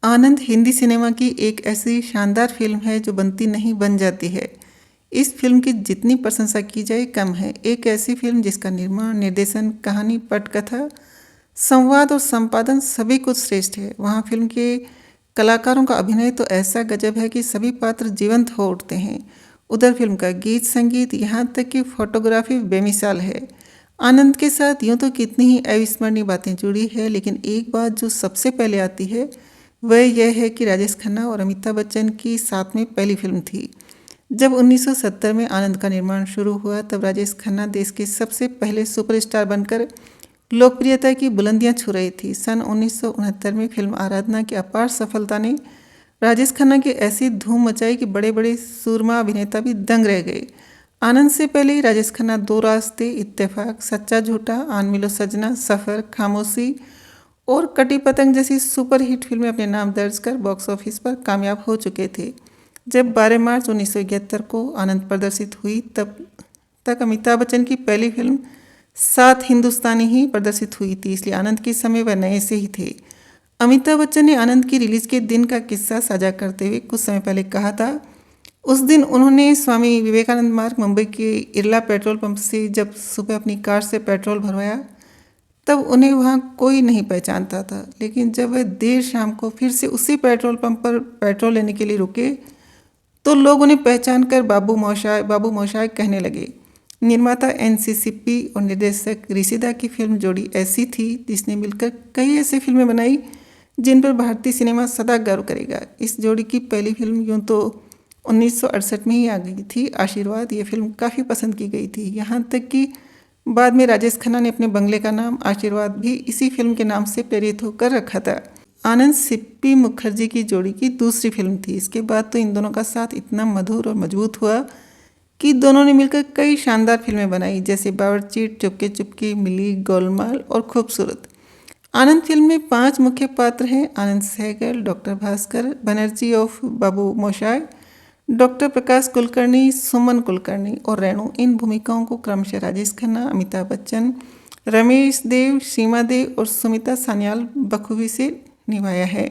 आनंद Hindi cinema की एक ऐसी शानदार फिल्म है जो बनती नहीं बन जाती है। इस फिल्म की जितनी प्रशंसा की जाए कम है। एक ऐसी फिल्म जिसका निर्माण, निर्देशन, कहानी, पटकथा, संवाद और संपादन सभी कुछ श्रेष्ठ है। वहाँ फिल्म के कलाकारों का अभिनय तो ऐसा गजब है कि सभी पात्र जीवंत हो उठते हैं। उधर फिल्म का गीत संगीत, यहाँ तक कि फोटोग्राफी बेमिसाल है। आनंद के साथ यूँ तो कितनी ही अविस्मरणीय बातें जुड़ी है, लेकिन एक बात जो सबसे पहले आती है वह यह है कि राजेश खन्ना और अमिताभ बच्चन की साथ में पहली फिल्म थी। जब 1970 में आनंद का निर्माण शुरू हुआ तब राजेश खन्ना देश के सबसे पहले सुपरस्टार बनकर लोकप्रियता की बुलंदियां छू रही थी। सन 1969 में फिल्म आराधना की अपार सफलता ने राजेश खन्ना की ऐसी धूम मचाई कि बड़े बड़े सूरमा अभिनेता भी दंग रह गए। आनंद से पहले ही राजेश खन्ना दो रास्ते, इत्तेफाक, सच्चा झूठा, आन मिलो सजना, सफ़र, खामोशी और कटी पतंग जैसी सुपरहिट फिल्में अपने नाम दर्ज कर बॉक्स ऑफिस पर कामयाब हो चुके थे। जब 12 मार्च 1971 को आनंद प्रदर्शित हुई तब तक अमिताभ बच्चन की पहली फिल्म 7 हिंदुस्तानी ही प्रदर्शित हुई थी, इसलिए आनंद के समय वह नए से ही थे। अमिताभ बच्चन ने आनंद की रिलीज के दिन का किस्सा साझा करते हुए कुछ समय पहले कहा था, उस दिन उन्होंने स्वामी विवेकानंद मार्ग मुंबई के इरला पेट्रोल पंप से जब सुबह अपनी कार से पेट्रोल भरवाया तब उन्हें वहाँ कोई नहीं पहचानता था, लेकिन जब वह देर शाम को फिर से उसी पेट्रोल पंप पर पेट्रोल लेने के लिए रुके तो लोग उन्हें पहचान कर बाबू मोशाय कहने लगे। निर्माता एनसीसीपी और निर्देशक ऋषिदा की फिल्म जोड़ी ऐसी थी जिसने मिलकर कई ऐसी फिल्में बनाई जिन पर भारतीय सिनेमा सदा गर्व करेगा। इस जोड़ी की पहली फिल्म यूँ तो 1968 में ही आ गई थी, आशीर्वाद। ये फिल्म काफ़ी पसंद की गई थी, यहाँ तक कि बाद में राजेश खन्ना ने अपने बंगले का नाम आशीर्वाद भी इसी फिल्म के नाम से प्रेरित होकर रखा था। आनंद सिप्पी मुखर्जी की जोड़ी की दूसरी फिल्म थी। इसके बाद तो इन दोनों का साथ इतना मधुर और मजबूत हुआ कि दोनों ने मिलकर कई शानदार फिल्में बनाई, जैसे बावर्ची, चुपके चुपके, मिली, गोलमाल और खूबसूरत। आनंद फिल्म में 5 मुख्य पात्र हैं, Anand Sahgal, doctor Bhaskar Banerjee of Babu Moshai, doctor Prakash Kulkarni, Suman Kulkarni और रेणु। इन भूमिकाओं को क्रमशः राजेश खन्ना, अमिताभ बच्चन, रमेश देव, सीमा देव और सुमिता सान्याल बखूबी से निभाया है।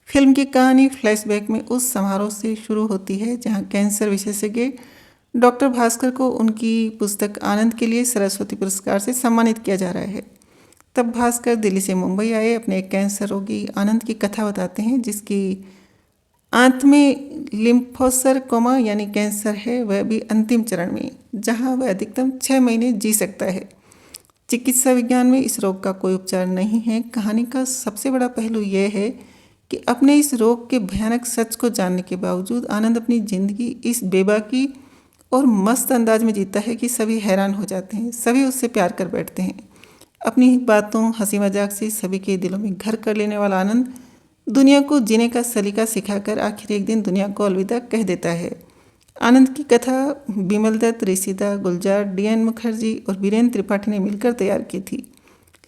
फिल्म की कहानी फ्लैशबैक में उस समारोह से शुरू होती है जहां कैंसर विशेषज्ञ डॉक्टर भास्कर को उनकी पुस्तक आनंद के लिए सरस्वती पुरस्कार से सम्मानित किया जा रहा है। तब भास्कर दिल्ली से मुंबई आए अपने एक कैंसर रोगी आनंद की कथा बताते हैं, जिसकी आंत में लिम्फोसरकोमा यानी कैंसर है, वह भी अंतिम चरण में, जहां वह अधिकतम 6 महीने जी सकता है। चिकित्सा विज्ञान में इस रोग का कोई उपचार नहीं है। कहानी का सबसे बड़ा पहलू यह है कि अपने इस रोग के भयानक सच को जानने के बावजूद आनंद अपनी जिंदगी इस बेबाकी और मस्त अंदाज में जीता है कि सभी हैरान हो जाते हैं, सभी उससे प्यार कर बैठते हैं। अपनी बातों, हंसी मजाक से सभी के दिलों में घर कर लेने वाला आनंद दुनिया को जीने का सलीका सिखाकर आखिर एक दिन दुनिया को अलविदा कह देता है। आनंद की कथा बिमल दत्त, ऋषिदा, गुलजार, डीएन मुखर्जी और बीरेन त्रिपाठी ने मिलकर तैयार की थी,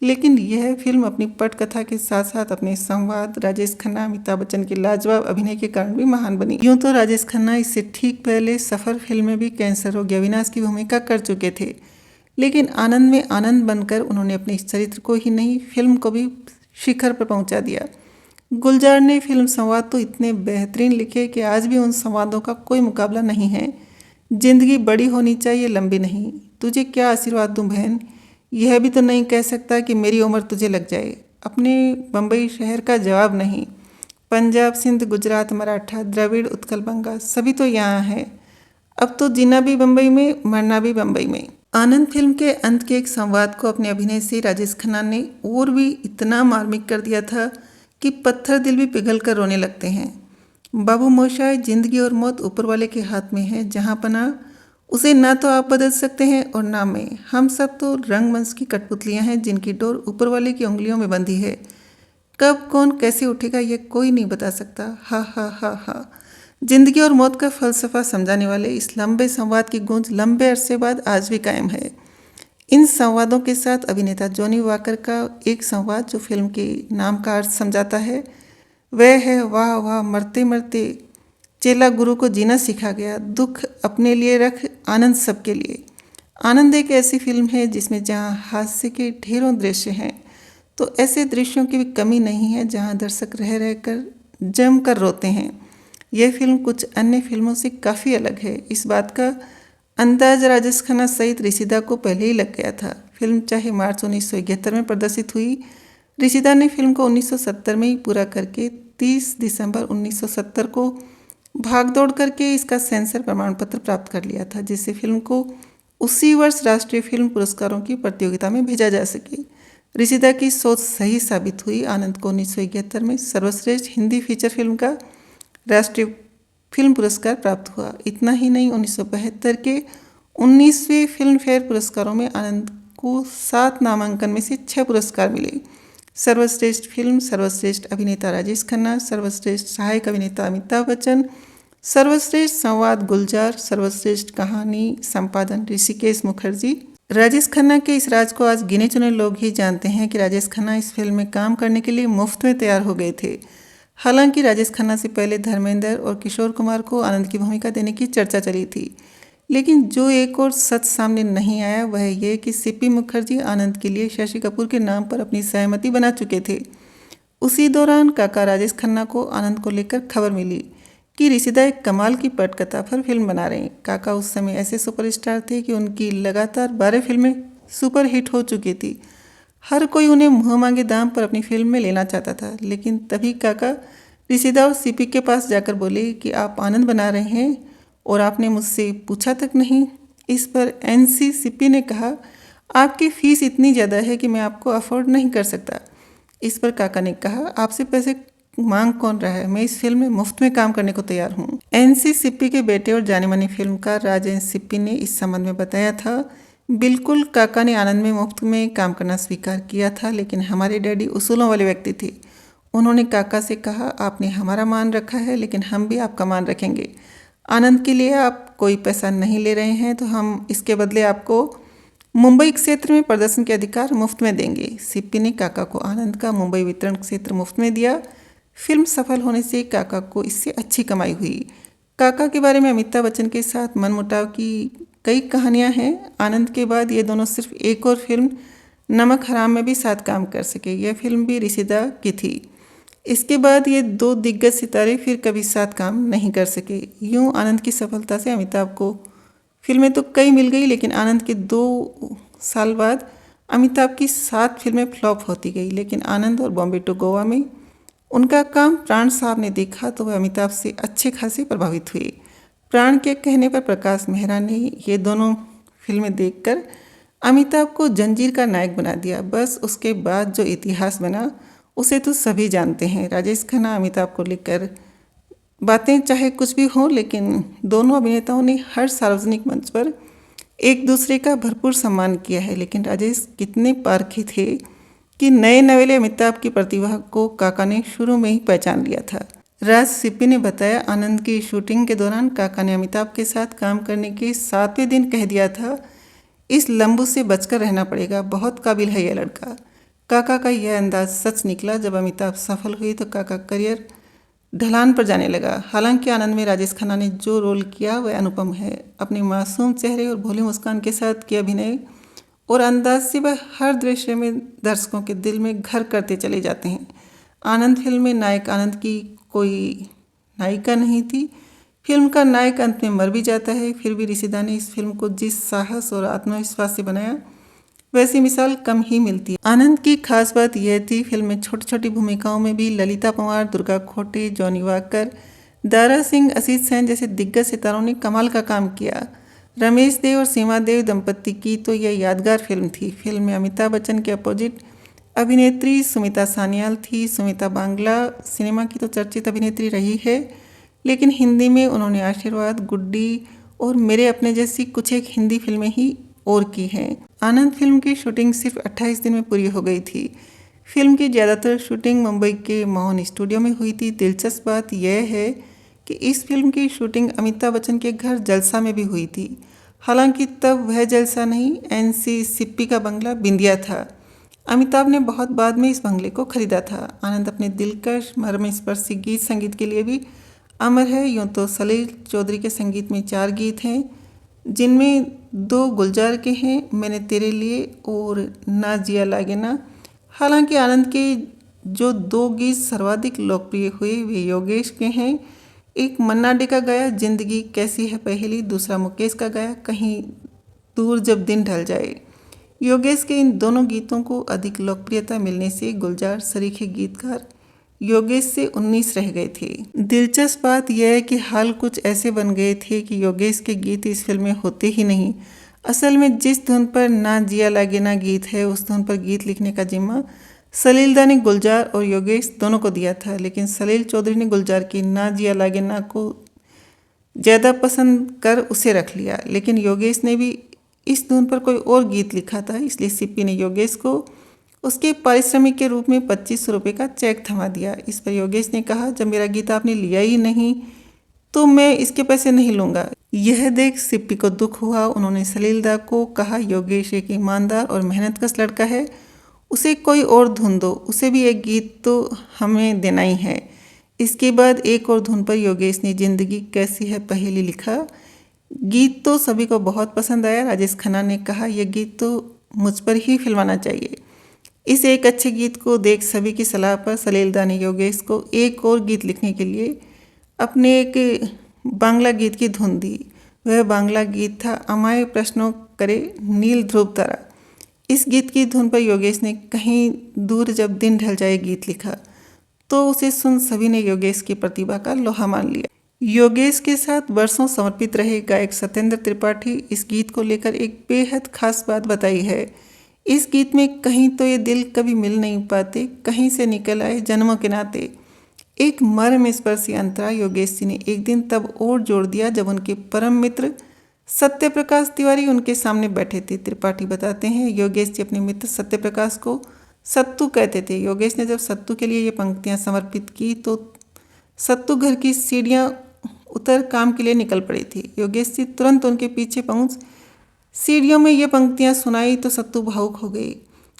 लेकिन यह फिल्म अपनी पटकथा के साथ साथ अपने संवाद, राजेश खन्ना, अमिताभ बच्चन के लाजवाब अभिनय के कारण भी महान बनी। यूँ तो राजेश खन्ना इससे ठीक पहले सफ़र फिल्म में भी कैंसर रोगी अविनाश की भूमिका कर चुके थे, लेकिन आनंद में आनंद बनकर उन्होंने अपने इस चरित्र को ही नहीं, फिल्म को भी शिखर पर पहुंचा दिया। गुलजार ने फिल्म संवाद तो इतने बेहतरीन लिखे कि आज भी उन संवादों का कोई मुकाबला नहीं है। जिंदगी बड़ी होनी चाहिए, लंबी नहीं। तुझे क्या आशीर्वाद दूं बहन, यह भी तो नहीं कह सकता कि मेरी उम्र तुझे लग जाए। अपने बम्बई शहर का जवाब नहीं, पंजाब, सिंध, गुजरात, मराठा, द्रविड़, उत्कल, बंगा सभी तो यहाँ है। अब तो जीना भी बम्बई में, मरना भी बम्बई में। आनंद फिल्म के अंत के एक संवाद को अपने अभिनय से राजेश खन्ना ने और भी इतना मार्मिक कर दिया था कि पत्थर दिल भी पिघल कर रोने लगते हैं। बाबू मोशाय, जिंदगी और मौत ऊपर वाले के हाथ में है, जहाँ पना उसे ना तो आप बदल सकते हैं और ना मैं। हम सब तो रंगमंच की कठपुतलियाँ हैं जिनकी डोर ऊपर वाले की उंगलियों में बंधी है। कब कौन कैसे उठेगा ये कोई नहीं बता सकता। हा हा हा हा। जिंदगी और मौत का फलसफा समझाने वाले इस लंबे संवाद की गूंज लंबे अरसे बाद आज भी कायम है। इन संवादों के साथ अभिनेता जॉनी वॉकर का एक संवाद जो फिल्म के नाम का अर्थ समझाता है, वह है, वाह वाह मरते मरते चेला गुरु को जीना सिखा गया, दुख अपने लिए रख, आनंद सबके लिए। आनंद एक ऐसी फिल्म है जिसमें जहां हास्य के ढेरों दृश्य हैं तो ऐसे दृश्यों की भी कमी नहीं है जहां दर्शक रह रहकर जमकर रोते हैं। यह फिल्म कुछ अन्य फिल्मों से काफ़ी अलग है। इस बात का अंदाज राजेश खन्ना सहित ऋषिदा को पहले ही लग गया था। फिल्म चाहे मार्च 1971 में प्रदर्शित हुई, ऋषिदा ने फिल्म को 1970 में ही पूरा करके 30 दिसंबर 1970 को भागदौड़ करके इसका सेंसर प्रमाण पत्र प्राप्त कर लिया था, जिससे फिल्म को उसी वर्ष राष्ट्रीय फिल्म पुरस्कारों की प्रतियोगिता में भेजा जा सके। ऋषिदा की सोच सही साबित हुई। आनंद को 1971 में सर्वश्रेष्ठ हिंदी फीचर फिल्म का राष्ट्रीय फिल्म पुरस्कार प्राप्त हुआ। इतना ही नहीं, 1972 के 19वें फिल्म फेयर पुरस्कारों में आनंद को 7 नामांकन में से 6 पुरस्कार मिले। सर्वश्रेष्ठ फिल्म, सर्वश्रेष्ठ अभिनेता राजेश खन्ना, सर्वश्रेष्ठ सहायक अभिनेता अमिताभ बच्चन, सर्वश्रेष्ठ संवाद गुलजार, सर्वश्रेष्ठ कहानी संपादन ऋषिकेश मुखर्जी। राजेश खन्ना के इस राज को आज गिने चुने लोग ही जानते हैं कि राजेश खन्ना इस फिल्म में काम करने के लिए मुफ्त में तैयार हो गए थे। हालांकि राजेश खन्ना से पहले धर्मेंद्र और किशोर कुमार को आनंद की भूमिका देने की चर्चा चली थी, लेकिन जो एक और सच सामने नहीं आया वह यह कि सीपी मुखर्जी आनंद के लिए शशि कपूर के नाम पर अपनी सहमति बना चुके थे। उसी दौरान काका राजेश खन्ना को आनंद को लेकर खबर मिली कि ऋषिदा एक कमाल की पटकथा पर फिल्म बना रहे हैं। काका उस समय ऐसे सुपरस्टार थे कि उनकी लगातार 12 फिल्में सुपरहिट हो चुकी थी। हर कोई उन्हें मुँह मांगे दाम पर अपनी फिल्म में लेना चाहता था। लेकिन तभी काका ऋषिदा और सीपी के पास जाकर बोले कि आप आनंद बना रहे हैं और आपने मुझसे पूछा तक नहीं। इस पर एनसी सीपी ने कहा, आपकी फीस इतनी ज़्यादा है कि मैं आपको अफोर्ड नहीं कर सकता। इस पर काका ने कहा, आपसे पैसे मांग कौन रहा है, मैं इस फिल्म में मुफ्त में काम करने को तैयार हूँ। एनसी सिप्पी के बेटे और जाने माने फिल्मकार राजेंद्र सिप्पी ने इस संबंध में बताया था, बिल्कुल काका ने आनंद में मुफ्त में काम करना स्वीकार किया था, लेकिन हमारे डैडी उसूलों वाले व्यक्ति थे। उन्होंने काका से कहा, आपने हमारा मान रखा है लेकिन हम भी आपका मान रखेंगे। आनंद के लिए आप कोई पैसा नहीं ले रहे हैं तो हम इसके बदले आपको मुंबई क्षेत्र में प्रदर्शन के अधिकार मुफ्त में देंगे। सिप्पी ने काका को आनंद का मुंबई वितरण क्षेत्र मुफ्त में दिया। फिल्म सफल होने से काका को इससे अच्छी कमाई हुई। काका के बारे में अमिताभ बच्चन के साथ मनमुटाव की कई कहानियां हैं। आनंद के बाद ये दोनों सिर्फ एक और फिल्म नमक हराम में भी साथ काम कर सके। यह फिल्म भी ऋषिदा की थी। इसके बाद ये दो दिग्गज सितारे फिर कभी साथ काम नहीं कर सके। यूं आनंद की सफलता से अमिताभ को फिल्में तो कई मिल गई, लेकिन आनंद के 2 साल बाद अमिताभ की 7 फिल्में फ्लॉप होती गई। लेकिन आनंद और बॉम्बे टू गोवा में उनका काम प्राण साहब ने देखा तो वह अमिताभ से अच्छे खासे प्रभावित हुए। प्राण के कहने पर प्रकाश मेहरा ने ये दोनों फिल्में देखकर अमिताभ को जंजीर का नायक बना दिया। बस उसके बाद जो इतिहास बना उसे तो सभी जानते हैं। राजेश खन्ना अमिताभ को लेकर बातें चाहे कुछ भी हों, लेकिन दोनों अभिनेताओं ने हर सार्वजनिक मंच पर एक दूसरे का भरपूर सम्मान किया है। लेकिन राजेश कितने पारखी थे कि नए नवेले अमिताभ की प्रतिभा को काका ने शुरू में ही पहचान लिया था। राज सिप्पी ने बताया, आनंद की शूटिंग के दौरान काका ने अमिताभ के साथ काम करने के 7वें दिन कह दिया था, इस लंबू से बचकर रहना पड़ेगा, बहुत काबिल है यह लड़का। काका का यह अंदाज सच निकला। जब अमिताभ सफल हुई तो काका करियर ढलान पर जाने लगा। हालांकि आनंद में राजेश खन्ना ने जो रोल किया वह अनुपम है। अपने मासूम चेहरे और भोली मुस्कान के साथ किया अभिनय और अंदाज से वह हर दृश्य में दर्शकों के दिल में घर करते चले जाते हैं। आनंद फिल्म में नायक आनंद की कोई नायिका नहीं थी। फिल्म का नायक अंत में मर भी जाता है। फिर भी ऋषिदा ने इस फिल्म को जिस साहस और आत्मविश्वास से बनाया वैसी मिसाल कम ही मिलती है। आनंद की खास बात यह थी, फिल्म में छोटी छोटी भूमिकाओं में भी ललिता पंवार, दुर्गा खोटे, जॉनी वाकर, दारा सिंह, असित सेन जैसे दिग्गज सितारों ने कमाल का काम किया। रमेश देव और सीमा देव दंपति की तो यह यादगार फिल्म थी। फिल्म में अमिताभ बच्चन के अपोजिट अभिनेत्री सुमिता सान्याल थी। सुमिता बांग्ला सिनेमा की तो चर्चित अभिनेत्री रही है, लेकिन हिंदी में उन्होंने आशीर्वाद, गुड्डी और मेरे अपने जैसी कुछ एक हिंदी फिल्में ही और की हैं। आनंद फिल्म की शूटिंग सिर्फ 28 दिन में पूरी हो गई थी। फिल्म की ज़्यादातर शूटिंग मुंबई के मोहन स्टूडियो में हुई थी। दिलचस्प बात यह है कि इस फिल्म की शूटिंग अमिताभ बच्चन के घर जलसा में भी हुई थी। हालांकि तब वह जलसा नहीं, एनसी सिप्पी का बंगला बिंदिया था। अमिताभ ने बहुत बाद में इस बंगले को खरीदा था। आनंद अपने दिलकश मर्मस्पर्शी गीत संगीत के लिए भी अमर है। यूँ तो सलील चौधरी के संगीत में 4 गीत हैं, जिनमें 2 गुलजार के हैं, मैंने तेरे लिए और ना जिया लागे ना। हालांकि आनंद के जो 2 गीत सर्वाधिक लोकप्रिय हुए वे योगेश के हैं। एक मन्ना डे का गाया जिंदगी कैसी है पहेली, दूसरा मुकेश का गाया कहीं दूर जब दिन ढल जाए। योगेश के इन दोनों गीतों को अधिक लोकप्रियता मिलने से गुलजार सरीखे गीतकार योगेश से 19 रह गए थे। दिलचस्प बात यह है कि हाल कुछ ऐसे बन गए थे कि योगेश के गीत इस फिल्म में होते ही नहीं। असल में जिस धुन पर ना जिया लागे ना गीत है, उस धुन पर गीत लिखने का जिम्मा सलीलदा ने गुलजार और योगेश दोनों को दिया था, लेकिन सलील चौधरी ने गुलजार की ना जिया लागे ना को ज़्यादा पसंद कर उसे रख लिया, लेकिन योगेश ने भी इस धुन पर कोई और गीत लिखा था, इसलिए सिप्पी ने योगेश को उसके पारिश्रमिक के रूप में 2500 रुपये का चेक थमा दिया। इस पर योगेश ने कहा, जब मेरा गीत आपने लिया ही नहीं तो मैं इसके पैसे नहीं लूँगा। यह देख सिप्पी को दुख हुआ। उन्होंने सलीलदा को कहा, योगेश एक ईमानदार और मेहनतकश लड़का है, उसे कोई और धुन दो, उसे भी एक गीत तो हमें देना ही है। इसके बाद एक और धुन पर योगेश ने जिंदगी कैसी है पहेली लिखा। गीत तो सभी को बहुत पसंद आया। राजेश खन्ना ने कहा, यह गीत तो मुझ पर ही फिल्माना चाहिए। इस एक अच्छे गीत को देख सभी की सलाह पर सलीलदा ने योगेश को एक और गीत लिखने के लिए अपने एक बांग्ला गीत की धुन दी। वह बांग्ला गीत था अमाय प्रश्नों करे नील ध्रुव तारा। इस गीत की धुन पर योगेश ने कहीं दूर जब दिन ढल जाए गीत लिखा, तो उसे सुन सभी ने योगेश की प्रतिभा का लोहा मान लिया। योगेश के साथ वर्षों समर्पित रहे गायक सत्येंद्र त्रिपाठी इस गीत को लेकर एक बेहद खास बात बताई है। इस गीत में कहीं तो ये दिल कभी मिल नहीं पाते, कहीं से निकल आए जन्मों के नाते, एक मर्म स्पर्शी अंतरा योगेश जी ने एक दिन तब और जोड़ दिया जब उनके परम मित्र सत्य प्रकाश तिवारी उनके सामने बैठे थे। त्रिपाठी बताते हैं, योगेश जी अपने मित्र सत्य प्रकाश को सत्तू कहते थे। योगेश ने जब सत्तू के लिए ये पंक्तियां समर्पित की तो सत्तू घर की सीढ़ियां उतर काम के लिए निकल पड़ी थी। योगेश जी तुरंत उनके पीछे पहुंच सीढ़ियों में ये पंक्तियां सुनाई तो सत्तू भावुक हो गई।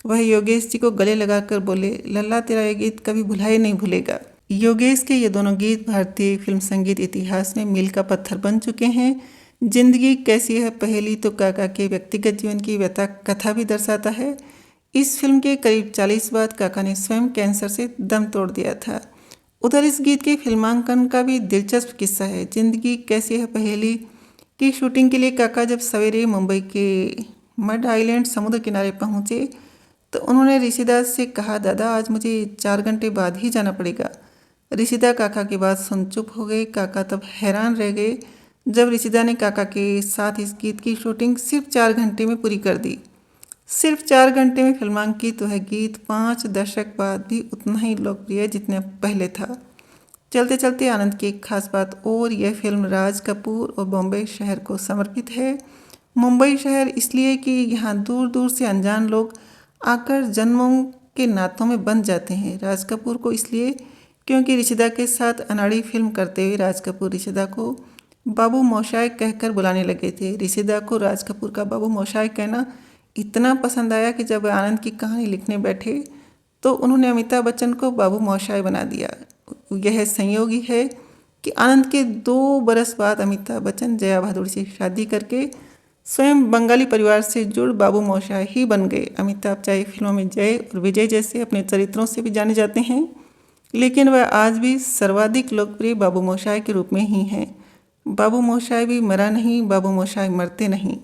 वह योगेश जी को गले लगाकर बोले, लल्ला तेरा ये गीत कभी भुलाए नहीं भूलेगा। योगेश के ये दोनों गीत भारतीय फिल्म संगीत इतिहास में मील का पत्थर बन चुके हैं। जिंदगी कैसी है पहेली तो काका के व्यक्तिगत जीवन की व्यथा कथा भी दर्शाता है। इस फिल्म के करीब 40 बाद काका ने स्वयं कैंसर से दम तोड़ दिया था। उधर इस गीत के फिल्मांकन का भी दिलचस्प किस्सा है। जिंदगी कैसी है पहेली की शूटिंग के लिए काका जब सवेरे मुंबई के मड आइलैंड समुद्र किनारे पहुंचे तो उन्होंने ऋषिदास से कहा, दादा आज मुझे 4 घंटे बाद ही जाना पड़ेगा। ऋषिदा काका की बात सुन चुप हो गए। काका तब हैरान रह गए जब ऋषिदा ने काका के साथ इस गीत की शूटिंग सिर्फ 4 घंटे में पूरी कर दी। सिर्फ 4 घंटे में फिल्मांकित वह गीत 5 दशक बाद भी उतना ही लोकप्रिय जितना पहले था। चलते चलते आनंद की एक खास बात और, यह फिल्म राज कपूर और बॉम्बे शहर को समर्पित है। मुंबई शहर इसलिए कि यहाँ दूर दूर से अनजान लोग आकर जन्मों के नातों में बंध जाते हैं। राज कपूर को इसलिए क्योंकि ऋषिदा के साथ अनाड़ी फिल्म करते हुए राज कपूर ऋषिदा को बाबू मोशाय कहकर बुलाने लगे थे। ऋषिदा को राज कपूर का बाबू मोशाय कहना इतना पसंद आया कि जब आनंद की कहानी लिखने बैठे तो उन्होंने अमिताभ बच्चन को बाबू मोशाय बना दिया। यह संयोग ही है कि आनंद के 2 बरस बाद अमिताभ बच्चन जया बहादुर से शादी करके स्वयं बंगाली परिवार से जुड़ बाबू मोशाय ही बन गए। अमिताभ चाहे फिल्मों में जय और विजय जैसे अपने चरित्रों से भी जाने जाते हैं, लेकिन वह आज भी सर्वाधिक लोकप्रिय बाबू मोशाय के रूप में ही हैं। बाबू मोशाय भी मरा नहीं, बाबू मोशाय मरते नहीं।